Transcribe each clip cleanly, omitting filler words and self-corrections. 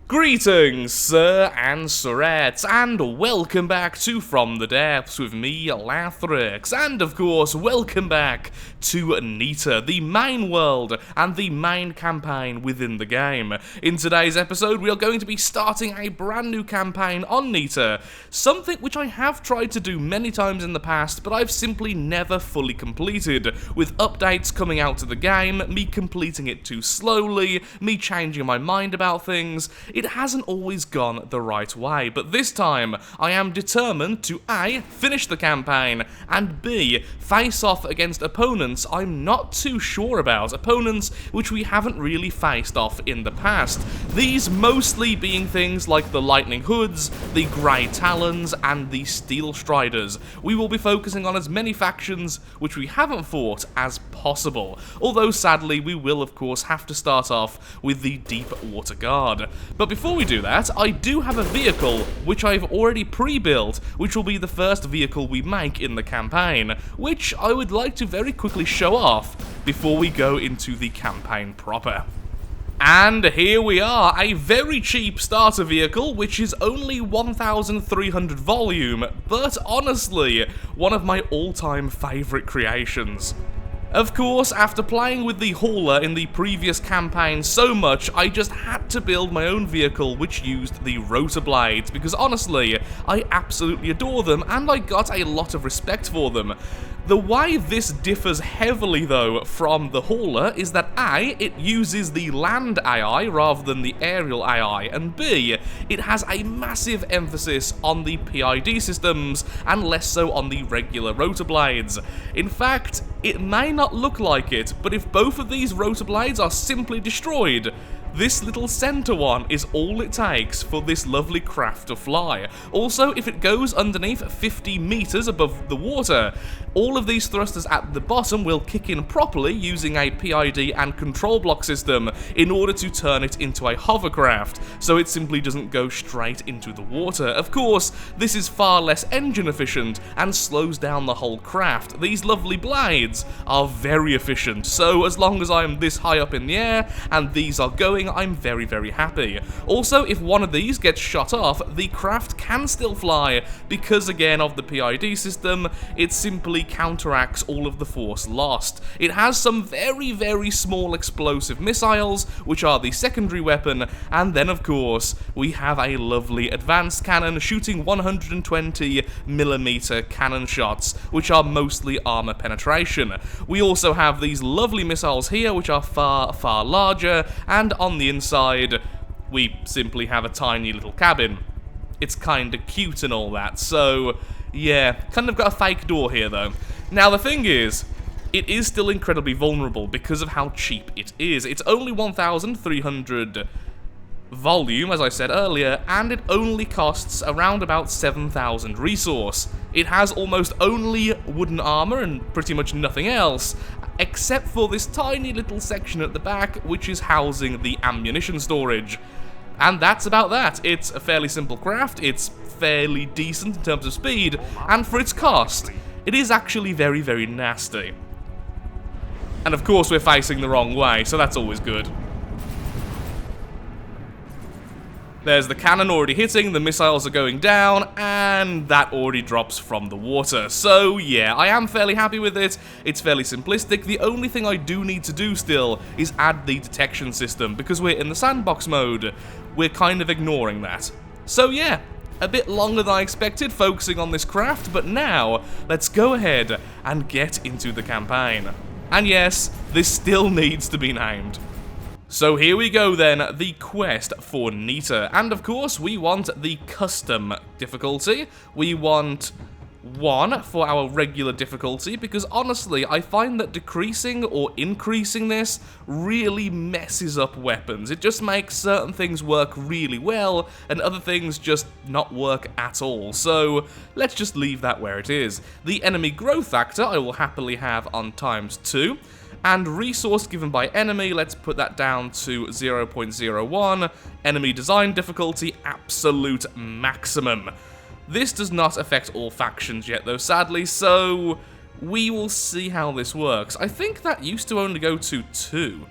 Greetings, sir and sirettes, and welcome back to From the Depths with me, Lathrix, and of course, welcome back to Nita, the main world and the main campaign within the game. In today's episode, we are going to be starting a brand new campaign on Nita, something which I have tried to do many times in the past, but I've simply never fully completed, with updates coming out to the game, me completing it too slowly, me changing my mind about things. It hasn't always gone the right way, but this time I am determined to A, finish the campaign, and B, face off against opponents I'm not too sure about, opponents which we haven't really faced off in the past. These mostly being things like the Lightning Hoods, the Grey Talons, and the Steel Striders. We will be focusing on as many factions which we haven't fought as possible, although sadly we will of course have to start off with the Deep Water Guard. But before we do that, I do have a vehicle which I've already pre-built, which will be the first vehicle we make in the campaign, which I would like to very quickly show off before we go into the campaign proper. And here we are, a very cheap starter vehicle, which is only 1,300 volume, but honestly, one of my all-time favourite creations. Of course, after playing with the hauler in the previous campaign so much, I just had to build my own vehicle which used the rotor blades, because honestly, I absolutely adore them and I got a lot of respect for them. The way this differs heavily though from the hauler is that A, it uses the land AI rather than the aerial AI, and B, it has a massive emphasis on the PID systems and less so on the regular rotor blades. In fact, it may not look like it, but if both of these rotor blades are simply destroyed, this little center one is all it takes for this lovely craft to fly. Also, if it goes underneath 50 meters above the water, all of these thrusters at the bottom will kick in properly using a PID and control block system in order to turn it into a hovercraft, so it simply doesn't go straight into the water. Of course, this is far less engine efficient and slows down the whole craft. These lovely blades are very efficient, so as long as I'm this high up in the air and these are going, I'm very, very happy. Also, if one of these gets shot off, the craft can still fly, because again of the PID system, it simply counteracts all of the force lost. It has some very, very small explosive missiles, which are the secondary weapon, and then of course, we have a lovely advanced cannon shooting 120mm cannon shots, which are mostly armor penetration. We also have these lovely missiles here, which are far, far larger, and on the inside, we simply have a tiny little cabin. It's kinda cute and all that, so yeah, kind of got a fake door here though. Now the thing is, it is still incredibly vulnerable because of how cheap it is. It's only 1,300 volume, as I said earlier, and it only costs around about 7,000 resource. It has almost only wooden armor and pretty much nothing else, except for this tiny little section at the back, which is housing the ammunition storage. And that's about that. It's a fairly simple craft, it's fairly decent in terms of speed, and for its cost, it is actually very, very nasty. And of course we're facing the wrong way, so that's always good. There's the cannon already hitting, the missiles are going down, and that already drops from the water. So yeah, I am fairly happy with it. It's fairly simplistic. The only thing I do need to do still is add the detection system, because we're in the sandbox mode. We're kind of ignoring that. So yeah, a bit longer than I expected focusing on this craft, but now let's go ahead and get into the campaign. And yes, this still needs to be named. So here we go then, the quest for Nita, and of course we want the custom difficulty. We want 1 for our regular difficulty, because honestly I find that decreasing or increasing this really messes up weapons. It just makes certain things work really well and other things just not work at all, so let's just leave that where it is. The enemy growth factor I will happily have on ×2. And resource given by enemy, let's put that down to 0.01. Enemy design difficulty, absolute maximum. This does not affect all factions yet though, sadly, so we will see how this works. I think that used to only go to 2.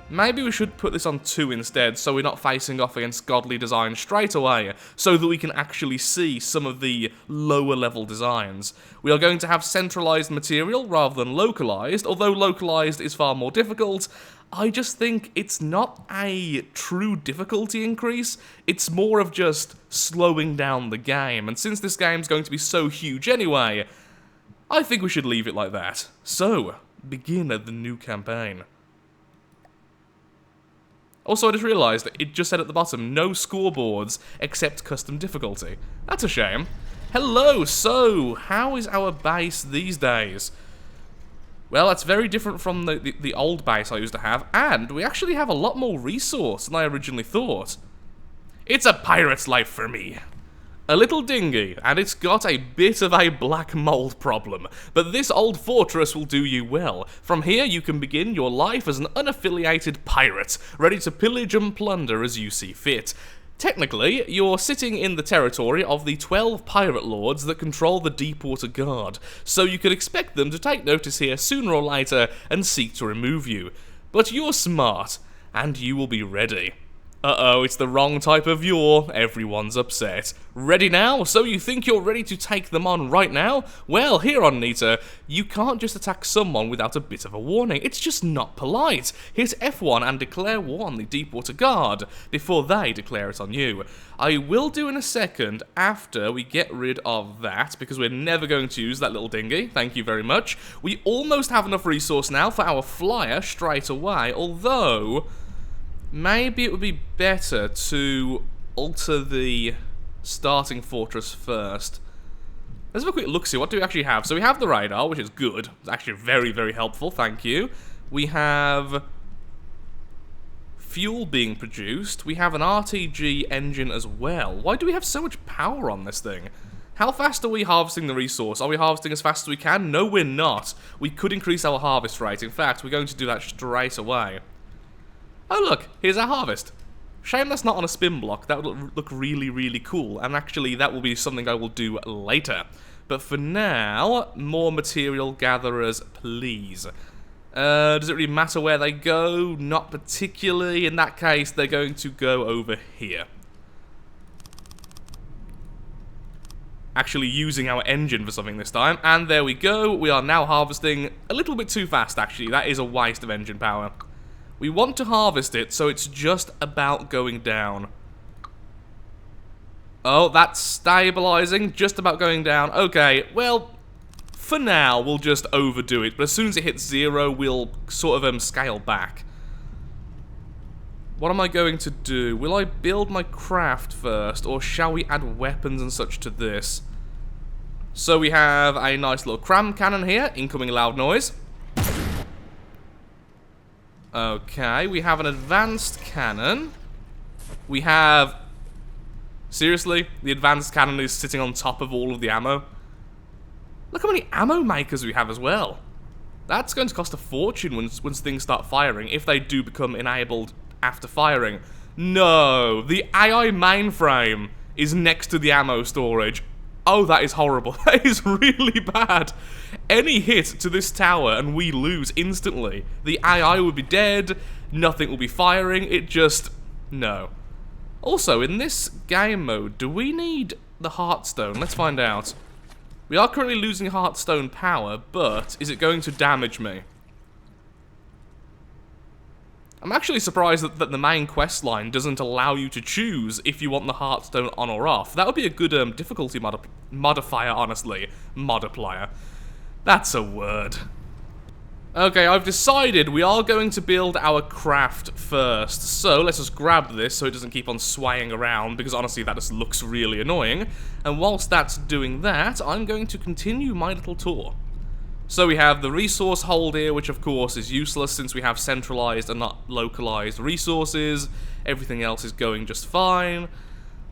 Maybe we should put this on 2 instead, so we're not facing off against godly design straight away, so that we can actually see some of the lower level designs. We are going to have centralized material rather than localized, although localized is far more difficult. I just think it's not a true difficulty increase, it's more of just slowing down the game, and since this game's going to be so huge anyway, I think we should leave it like that. So, begin the new campaign. Also, I just realised it just said at the bottom, no scoreboards except custom difficulty. That's a shame. Hello, so, how is our base these days? Well, that's very different from the old base I used to have, and we actually have a lot more resource than I originally thought. It's a pirate's life for me. A little dinghy, and it's got a bit of a black mold problem, but this old fortress will do you well. From here you can begin your life as an unaffiliated pirate, ready to pillage and plunder as you see fit. Technically, you're sitting in the territory of the 12 pirate lords that control the Deepwater Guard, so you could expect them to take notice here sooner or later and seek to remove you. But you're smart, and you will be ready. Uh-oh, it's the wrong type of yaw. Everyone's upset. Ready now? So you think you're ready to take them on right now? Well, here on Nita, you can't just attack someone without a bit of a warning. It's just not polite. Hit F1 and declare war on the Deepwater Guard before they declare it on you. I will do in a second after we get rid of that, because we're never going to use that little dinghy. Thank you very much. We almost have enough resource now for our flyer straight away, although maybe it would be better to alter the starting fortress first. Let's have a quick look-see. What do we actually have? So we have the radar, which is good. It's actually very, very helpful. Thank you. We have fuel being produced. We have an RTG engine as well. Why do we have so much power on this thing? How fast are we harvesting the resource? Are we harvesting as fast as we can? No, we're not. We could increase our harvest rate. In fact, we're going to do that straight away. Oh look, here's our harvest. Shame that's not on a spin block. That would look really, really cool. And actually, that will be something I will do later. But for now, more material gatherers, please. Does it really matter where they go? Not particularly. In that case, they're going to go over here. Actually using our engine for something this time. And there we go. We are now harvesting a little bit too fast, actually. That is a waste of engine power. We want to harvest it, so it's just about going down. Oh, that's stabilizing, just about going down. Okay, well, for now, we'll just overdo it, but as soon as it hits 0, we'll sort of scale back. What am I going to do? Will I build my craft first, or shall we add weapons and such to this? So we have a nice little cram cannon here, incoming loud noise. Okay, we have an advanced cannon. We have... Seriously? The advanced cannon is sitting on top of all of the ammo? Look how many ammo makers we have as well. That's going to cost a fortune once things start firing, if they do become enabled after firing. No, the AI mainframe is next to the ammo storage. Oh, that is horrible. That is really bad. Any hit to this tower and we lose instantly. The AI would be dead, nothing will be firing, it just... no. Also, in this game mode, do we need the Heartstone? Let's find out. We are currently losing Heartstone power, but is it going to damage me? I'm actually surprised that the main quest line doesn't allow you to choose if you want the Heartstone on or off. That would be a good difficulty modifier, honestly. Modiplier. That's a word. Okay, I've decided we are going to build our craft first. So, let's just grab this so it doesn't keep on swaying around, because honestly that just looks really annoying. And whilst that's doing that, I'm going to continue my little tour. So we have the resource hold here, which of course is useless since we have centralized and not localized resources. Everything else is going just fine.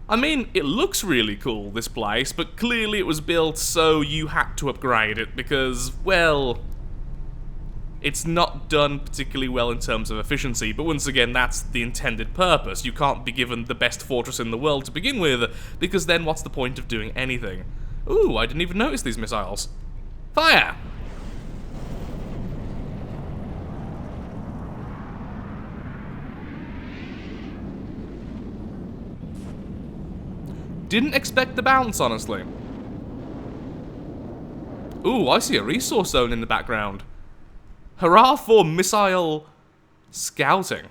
I mean, it looks really cool, this place, but clearly it was built so you had to upgrade it because, well, it's not done particularly well in terms of efficiency, but once again, that's the intended purpose. You can't be given the best fortress in the world to begin with, because then what's the point of doing anything? Ooh, I didn't even notice these missiles. Fire! Didn't expect the bounce, honestly. Ooh, I see a resource zone in the background. Hurrah for missile scouting.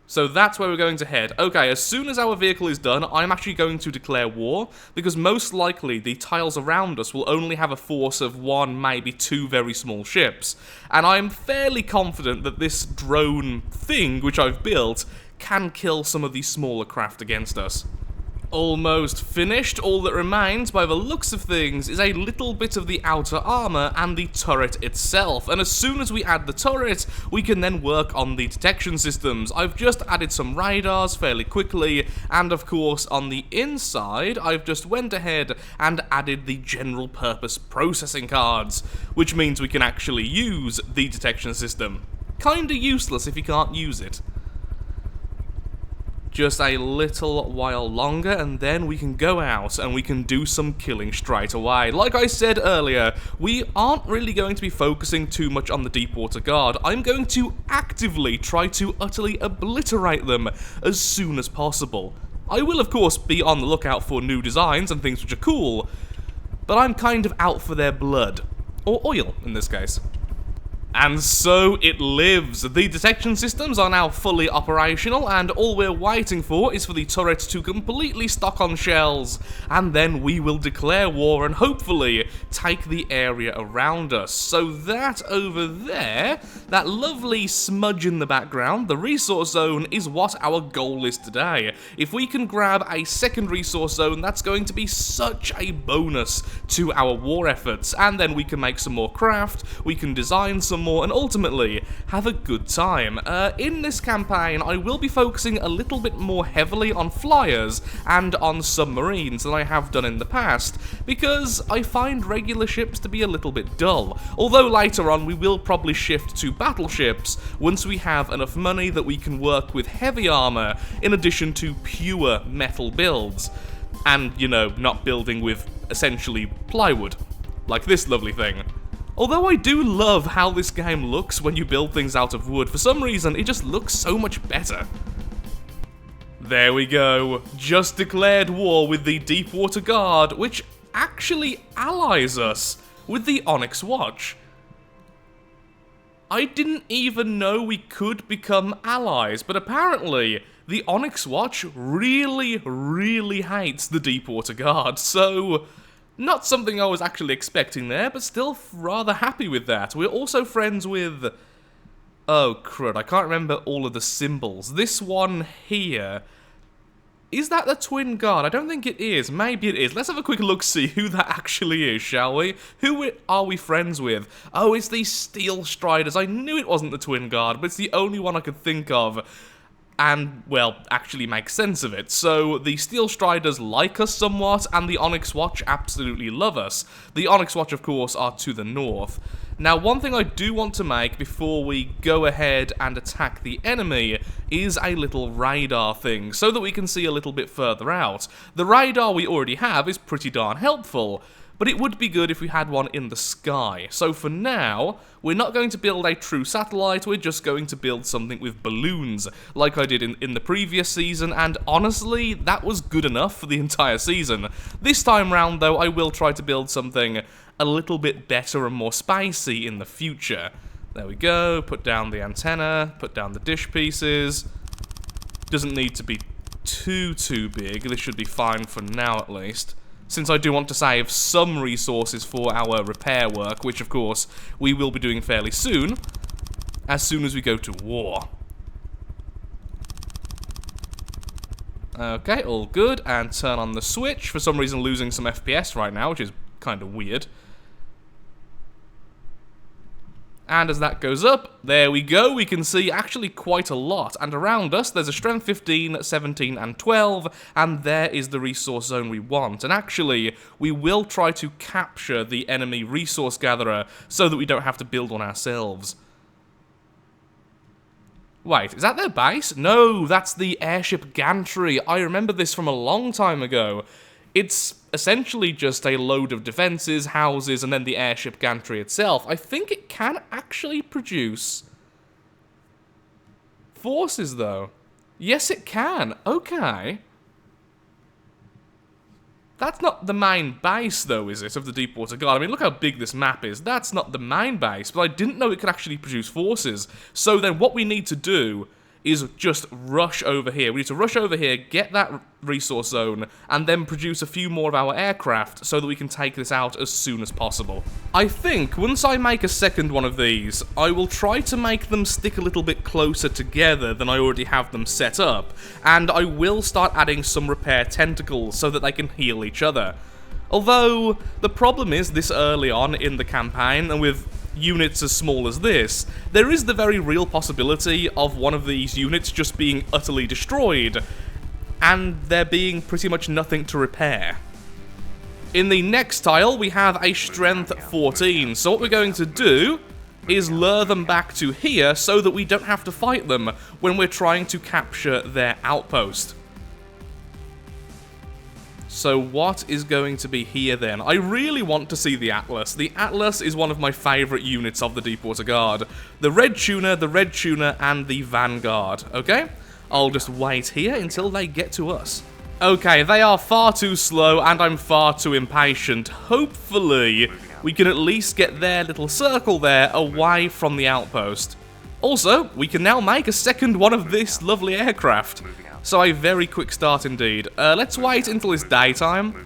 So that's where we're going to head. Okay, as soon as our vehicle is done, I'm actually going to declare war, because most likely the tiles around us will only have a force of 1, maybe 2 very small ships. And I'm fairly confident that this drone thing, which I've built, can kill some of these smaller craft against us. Almost finished. All that remains, by the looks of things, is a little bit of the outer armor and the turret itself. And as soon as we add the turret, we can then work on the detection systems. I've just added some radars fairly quickly, and of course on the inside, I've just went ahead and added the general purpose processing cards, which means we can actually use the detection system. Kinda useless if you can't use it. Just a little while longer, and then we can go out and we can do some killing straight away. Like I said earlier, we aren't really going to be focusing too much on the Deepwater Guard. I'm going to actively try to utterly obliterate them as soon as possible. I will, of course, be on the lookout for new designs and things which are cool, but I'm kind of out for their blood. Or oil, in this case. And so it lives. The detection systems are now fully operational, and all we're waiting for is for the turret to completely stock on shells, and then we will declare war and hopefully take the area around us. So that over there, that lovely smudge in the background, the resource zone, is what our goal is today. If we can grab a second resource zone, that's going to be such a bonus to our war efforts, and then we can make some more craft, we can design some more, and ultimately have a good time. In this campaign, I will be focusing a little bit more heavily on flyers and on submarines than I have done in the past, because I find regular ships to be a little bit dull. Although later on we will probably shift to battleships once we have enough money that we can work with heavy armor in addition to pure metal builds. And, you know, not building with essentially plywood, like this lovely thing. Although I do love how this game looks when you build things out of wood. For some reason, it just looks so much better. There we go. Just declared war with the Deepwater Guard, which actually allies us with the Onyx Watch. I didn't even know we could become allies, but apparently the Onyx Watch really, really hates the Deepwater Guard, so not something I was actually expecting there, but still rather happy with that. We're also friends with... oh, crud, I can't remember all of the symbols. This one here... is that the Twin Guard? I don't think it is. Maybe it is. Let's have a quick look, see who that actually is, shall we? Who are we friends with? Oh, it's the Steel Striders. I knew it wasn't the Twin Guard, but it's the only one I could think of. And, well, actually make sense of it. So, the Steel Striders like us somewhat, and the Onyx Watch absolutely love us. The Onyx Watch, of course, are to the north. Now, one thing I do want to make before we go ahead and attack the enemy is a little radar thing, so that we can see a little bit further out. The radar we already have is pretty darn helpful, but it would be good if we had one in the sky. So for now, we're not going to build a true satellite, we're just going to build something with balloons, like I did in the previous season, and honestly, that was good enough for the entire season. This time round, though, I will try to build something a little bit better and more spicy in the future. There we go, put down the antenna, put down the dish pieces. Doesn't need to be too big, this should be fine for now at least, since I do want to save some resources for our repair work, which of course we will be doing fairly soon as we go to war. Okay, all good, and turn on the switch. For some reason losing some FPS right now, which is kind of weird. And as that goes up, there we go, we can see actually quite a lot. And around us, there's a strength 15, 17, and 12, and there is the resource zone we want. And actually, we will try to capture the enemy resource gatherer so that we don't have to build one ourselves. Wait, is that their base? No, that's the airship gantry. I remember this from a long time ago. It's essentially just a load of defenses, houses, and then the airship gantry itself. I think it can actually produce forces, though. Yes, it can. Okay. That's not the main base, though, is it, of the Deepwater Guard? I mean, look how big this map is. That's not the main base, but I didn't know it could actually produce forces. So then what we need to do is just rush over here. We need to rush over here, get that resource zone, and then produce a few more of our aircraft so that we can take this out as soon as possible. I think once I make a second one of these, I will try to make them stick a little bit closer together than I already have them set up, and I will start adding some repair tentacles so that they can heal each other. Although, the problem is this early on in the campaign, and with units as small as this, there is the very real possibility of one of these units just being utterly destroyed, and there being pretty much nothing to repair. In the next tile, we have a strength 14, so what we're going to do is lure them back to here so that we don't have to fight them when we're trying to capture their outpost. So what is going to be here then? I really want to see the Atlas. The Atlas is one of my favourite units of the Deepwater Guard. The Red Tuna, and the Vanguard, okay? I'll just wait here until they get to us. Okay, they are far too slow and I'm far too impatient. Hopefully, we can at least get their little circle there away from the outpost. Also, we can now make a second one of this lovely aircraft. So a very quick start indeed. Let's wait until it's daytime.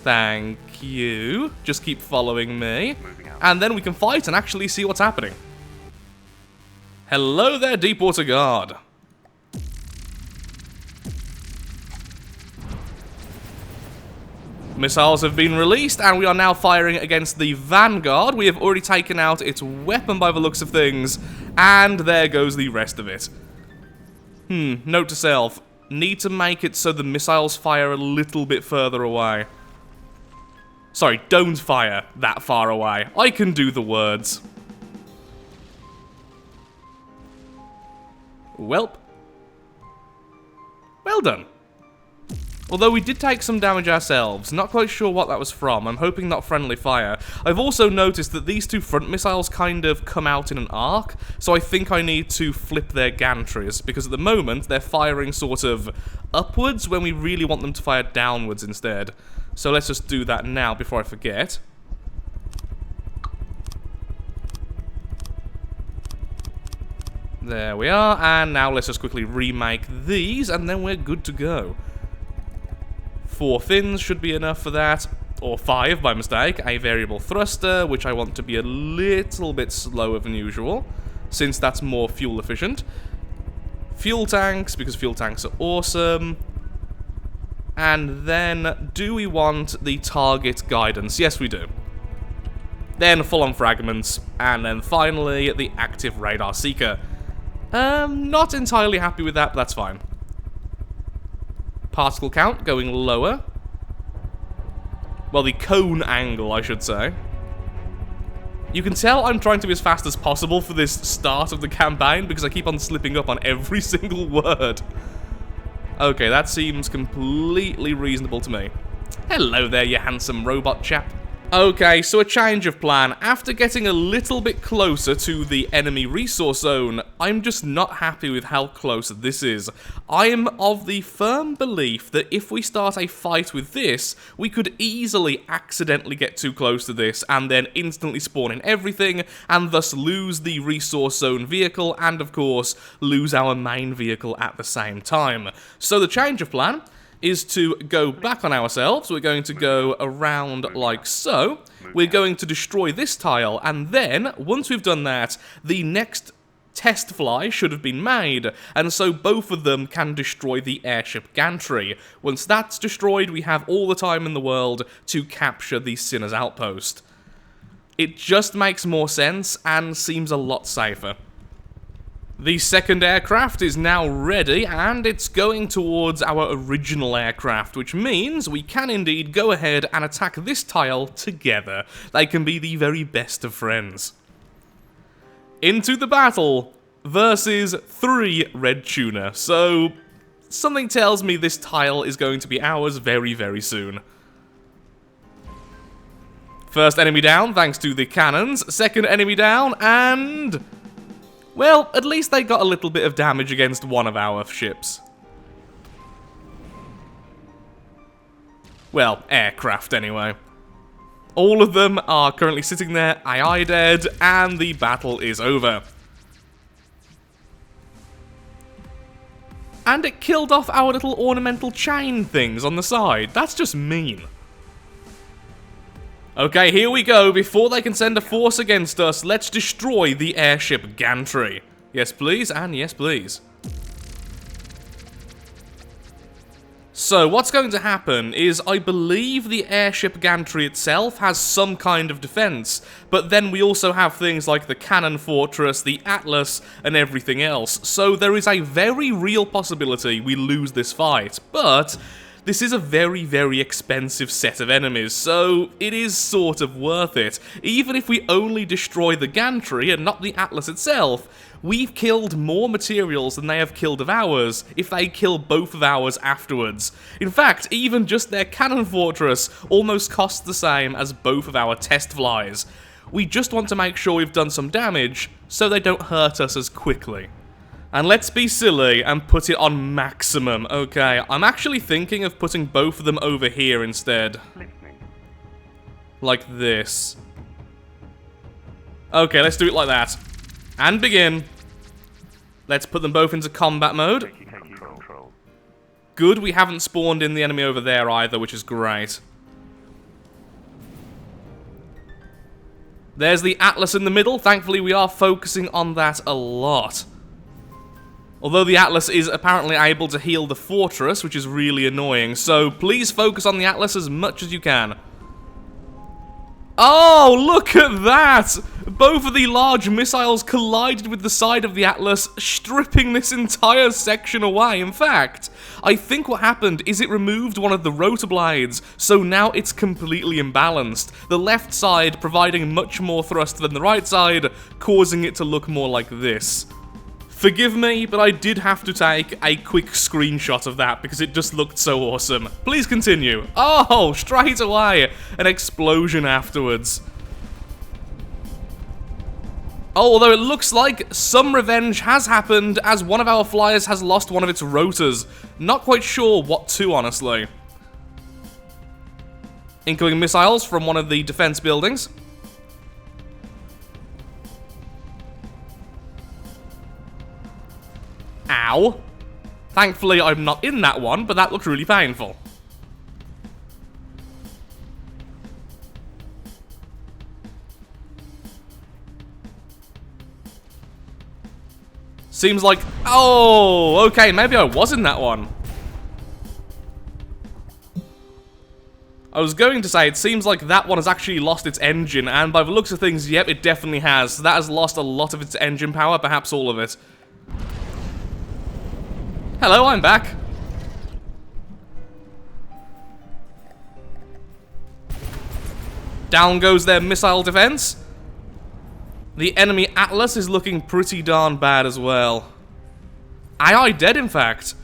Thank you. Just keep following me. And then we can fight and actually see what's happening. Hello there, Deepwater Guard. Missiles have been released, and we are now firing against the Vanguard. We have already taken out its weapon by the looks of things, and there goes the rest of it. Note to self. Need to make it so the missiles fire a little bit further away. Sorry, don't fire that far away. I can do the words. Welp. Well done. Although we did take some damage ourselves, not quite sure what that was from. I'm hoping not friendly fire. I've also noticed that these two front missiles kind of come out in an arc, so I think I need to flip their gantries, because at the moment they're firing sort of upwards when we really want them to fire downwards instead. So let's just do that now before I forget. There we are, and now let's just quickly remake these, and then we're good to go. 4 fins should be enough for that, or 5 by mistake. A variable thruster, which I want to be a little bit slower than usual, since that's more fuel efficient. Fuel tanks, because fuel tanks are awesome. And then, do we want the target guidance? Yes, we do. Then full-on fragments, and then finally the active radar seeker. Not entirely happy with that, but that's fine. Particle count going lower. Well, the cone angle, I should say. You can tell I'm trying to be as fast as possible for this start of the campaign because I keep on slipping up on every single word. Okay, that seems completely reasonable to me. Hello there, you handsome robot chap. Okay, so a change of plan. After getting a little bit closer to the enemy resource zone, I'm just not happy with how close this is. I am of the firm belief that if we start a fight with this, we could easily accidentally get too close to this and then instantly spawn in everything and thus lose the resource zone vehicle and, of course, lose our main vehicle at the same time. So the change of plan is to go back on ourselves. We're going to go around like so. We're going to destroy this tile, and then, once we've done that, the next test fly should have been made, and so both of them can destroy the airship gantry. Once that's destroyed, we have all the time in the world to capture the Sinner's outpost. It just makes more sense and seems a lot safer. The second aircraft is now ready, and it's going towards our original aircraft, which means we can indeed go ahead and attack this tile together. They can be the very best of friends. Into the battle versus 3 red tuna, so something tells me this tile is going to be ours very, very soon. First enemy down, thanks to the cannons. Second enemy down, and well, at least they got a little bit of damage against one of our ships. Well, aircraft anyway. All of them are currently sitting there, AI dead, and the battle is over. And it killed off our little ornamental chain things on the side. That's just mean. Okay, here we go. Before they can send a force against us, let's destroy the airship gantry. Yes, please, and yes, please. So, what's going to happen is, I believe the airship gantry itself has some kind of defense, but then we also have things like the cannon fortress, the Atlas, and everything else. So there is a very real possibility we lose this fight, but this is a very, very expensive set of enemies, so it is sort of worth it. Even if we only destroy the gantry and not the Atlas itself, we've killed more materials than they have killed of ours if they kill both of ours afterwards. In fact, even just their cannon fortress almost costs the same as both of our test flies. We just want to make sure we've done some damage so they don't hurt us as quickly. And let's be silly and put it on maximum. Okay, I'm actually thinking of putting both of them over here instead. Like this. Okay, let's do it like that. And begin. Let's put them both into combat mode. Good, we haven't spawned in the enemy over there either, which is great. There's the Atlas in the middle. Thankfully, we are focusing on that a lot. Although the Atlas is apparently able to heal the fortress, which is really annoying. So please focus on the Atlas as much as you can. Oh, look at that! Both of the large missiles collided with the side of the Atlas, stripping this entire section away. In fact, I think what happened is it removed one of the rotor blades, so now it's completely imbalanced. The left side providing much more thrust than the right side, causing it to look more like this. Forgive me, but I did have to take a quick screenshot of that because it just looked so awesome. Please continue. Oh, straight away, an explosion afterwards. Oh, although it looks like some revenge has happened as one of our flyers has lost one of its rotors. Not quite sure what to, honestly. Incoming missiles from one of the defense buildings. Ow. Thankfully, I'm not in that one, but that looks really painful. Seems like... Oh, okay, maybe I was in that one. I was going to say, it seems like that one has actually lost its engine, and by the looks of things, yep, it definitely has. That has lost a lot of its engine power, perhaps all of it. Hello, I'm back. Down goes their missile defense. The enemy Atlas is looking pretty darn bad as well. AI dead, in fact.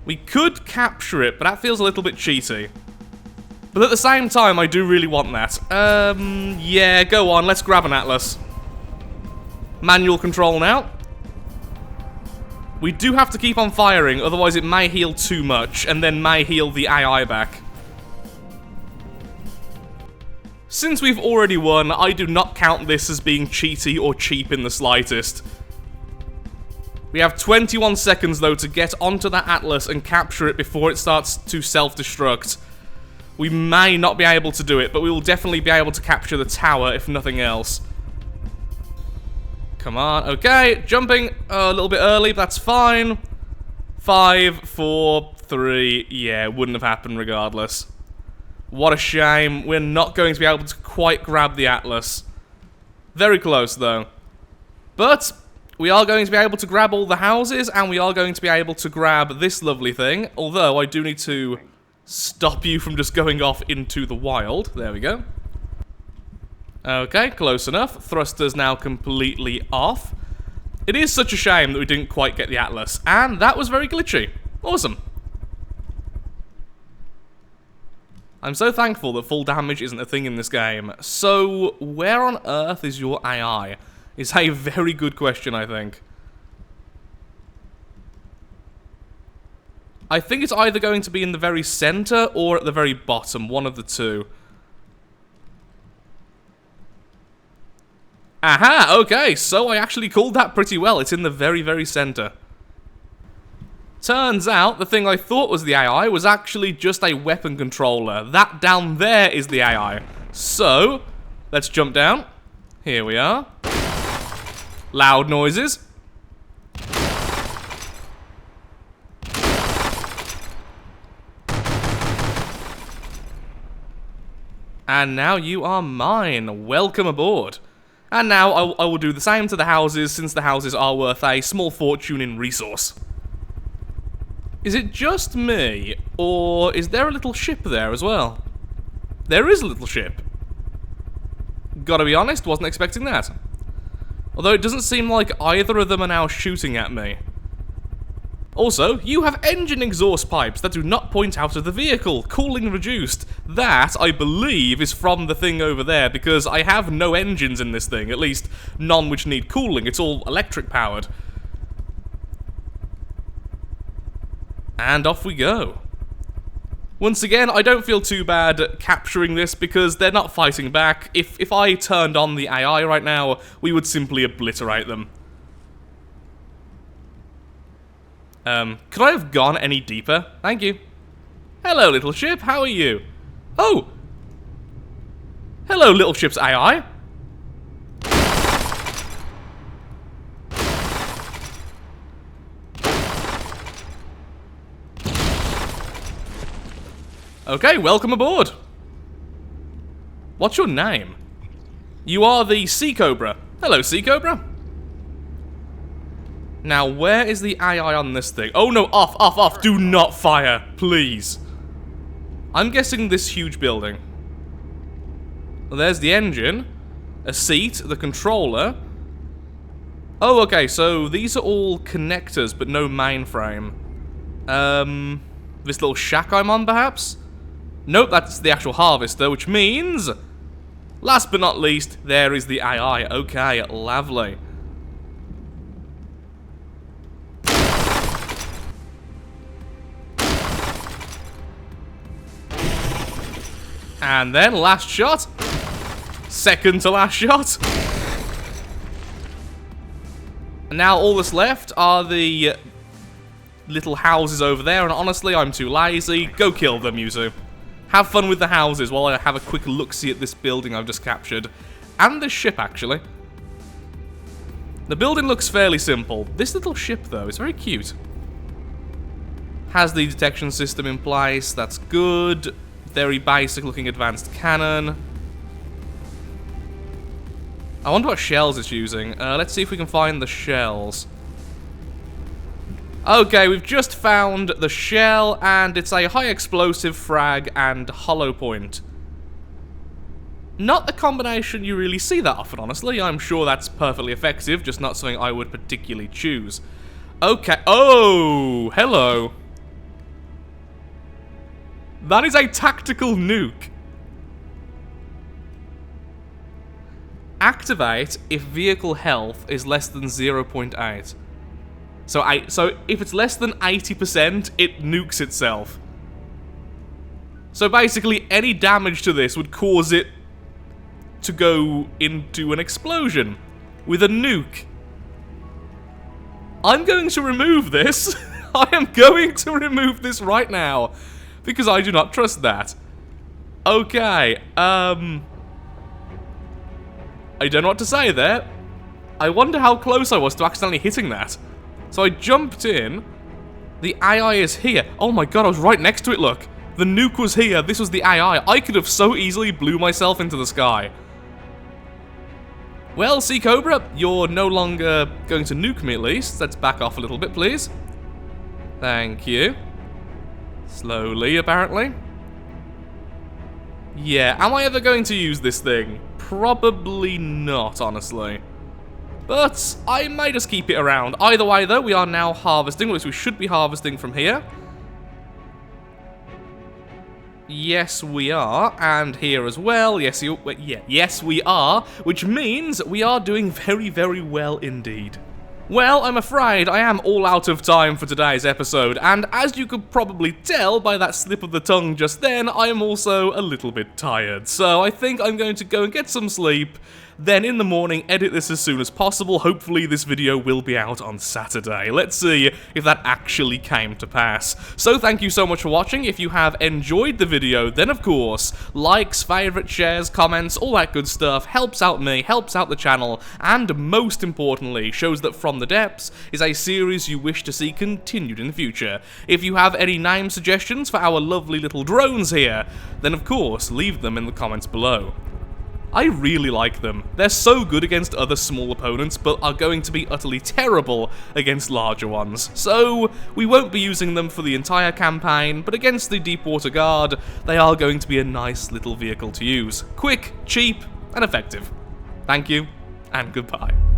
We could capture it, but that feels a little bit cheaty. But at the same time, I do really want that. Yeah, go on, let's grab an Atlas. Manual control now. We do have to keep on firing, otherwise it may heal too much, and then may heal the AI back. Since we've already won, I do not count this as being cheaty or cheap in the slightest. We have 21 seconds, though, to get onto that Atlas and capture it before it starts to self-destruct. We may not be able to do it, but we will definitely be able to capture the tower, if nothing else. Come on, okay, jumping a little bit early, but that's fine. 5, 4, 3, yeah, it wouldn't have happened regardless. What a shame, we're not going to be able to quite grab the Atlas. Very close, though. But we are going to be able to grab all the houses, and we are going to be able to grab this lovely thing, although I do need to stop you from just going off into the wild. There we go. Okay, close enough. Thruster's now completely off. It is such a shame that we didn't quite get the Atlas, and that was very glitchy. Awesome. I'm so thankful that full damage isn't a thing in this game. So, where on earth is your AI? Is a very good question, I think. I think it's either going to be in the very center or at the very bottom, one of the two. Aha, okay, so I actually called that pretty well. It's in the very, very center. Turns out, the thing I thought was the AI was actually just a weapon controller. That down there is the AI. So, let's jump down. Here we are. Loud noises. And now you are mine. Welcome aboard. And now I will do the same to the houses, since the houses are worth a small fortune in resource. Is it just me, or is there a little ship there as well? There is a little ship. Gotta be honest, wasn't expecting that. Although it doesn't seem like either of them are now shooting at me. Also, you have engine exhaust pipes that do not point out of the vehicle. Cooling reduced. That, I believe, is from the thing over there, because I have no engines in this thing. At least, none which need cooling. It's all electric powered. And off we go. Once again, I don't feel too bad capturing this because they're not fighting back. If I turned on the AI right now, we would simply obliterate them. Could I have gone any deeper? Thank you. Hello, little ship. How are you? Oh! Hello, little ship's AI. Okay, welcome aboard. What's your name? You are the Sea Cobra. Hello, Sea Cobra. Now, where is the AI on this thing? Oh no, off, off, off. Do not fire, please. I'm guessing this huge building. Well, there's the engine, a seat, the controller. Oh, okay, so these are all connectors, but no mainframe. This little shack I'm on, perhaps? Nope, that's the actual harvester, which means... Last but not least, there is the AI. Okay, lovely. And then, last shot. Second to last shot. And now all that's left are the little houses over there, and honestly, I'm too lazy. Go kill them, Yuzu. Have fun with the houses while I have a quick look-see at this building I've just captured. And this ship, actually. The building looks fairly simple. This little ship, though, is very cute. Has the detection system in place. That's good. Very basic-looking advanced cannon. I wonder what shells it's using. Let's see if we can find the shells. Okay, we've just found the shell, and it's a high explosive frag and hollow point. Not a combination you really see that often, honestly. I'm sure that's perfectly effective, just not something I would particularly choose. Okay. Oh, hello. That is a tactical nuke. Activate if vehicle health is less than 0.8. So if it's less than 80%, it nukes itself. So basically, any damage to this would cause it to go into an explosion with a nuke. I'm going to remove this. I am going to remove this right now because I do not trust that. Okay, I don't know what to say there. I wonder how close I was to accidentally hitting that. So I jumped in. The AI is here. Oh my god, I was right next to it, look. The nuke was here. This was the AI. I could have so easily blew myself into the sky. Well, Sea Cobra, you're no longer going to nuke me at least. Let's back off a little bit, please. Thank you. Slowly, apparently. Yeah, am I ever going to use this thing? Probably not, honestly. But I may just keep it around. Either way, though, we are now harvesting. At least we should be harvesting from here. Yes, we are. And here as well. Yes, yes, we are. Which means we are doing very, very well indeed. Well, I'm afraid I am all out of time for today's episode, and as you could probably tell by that slip of the tongue just then, I am also a little bit tired. So I think I'm going to go and get some sleep, then in the morning edit this as soon as possible. Hopefully this video will be out on Saturday. Let's see if that actually came to pass. So thank you so much for watching. If you have enjoyed the video, then of course, likes, favourites, shares, comments, all that good stuff helps out me, helps out the channel, and most importantly, shows that From the Depths is a series you wish to see continued in the future. If you have any name suggestions for our lovely little drones here, then of course, leave them in the comments below. I really like them. They're so good against other small opponents, but are going to be utterly terrible against larger ones. So, we won't be using them for the entire campaign, but against the Deepwater Guard, they are going to be a nice little vehicle to use. Quick, cheap, and effective. Thank you, and goodbye.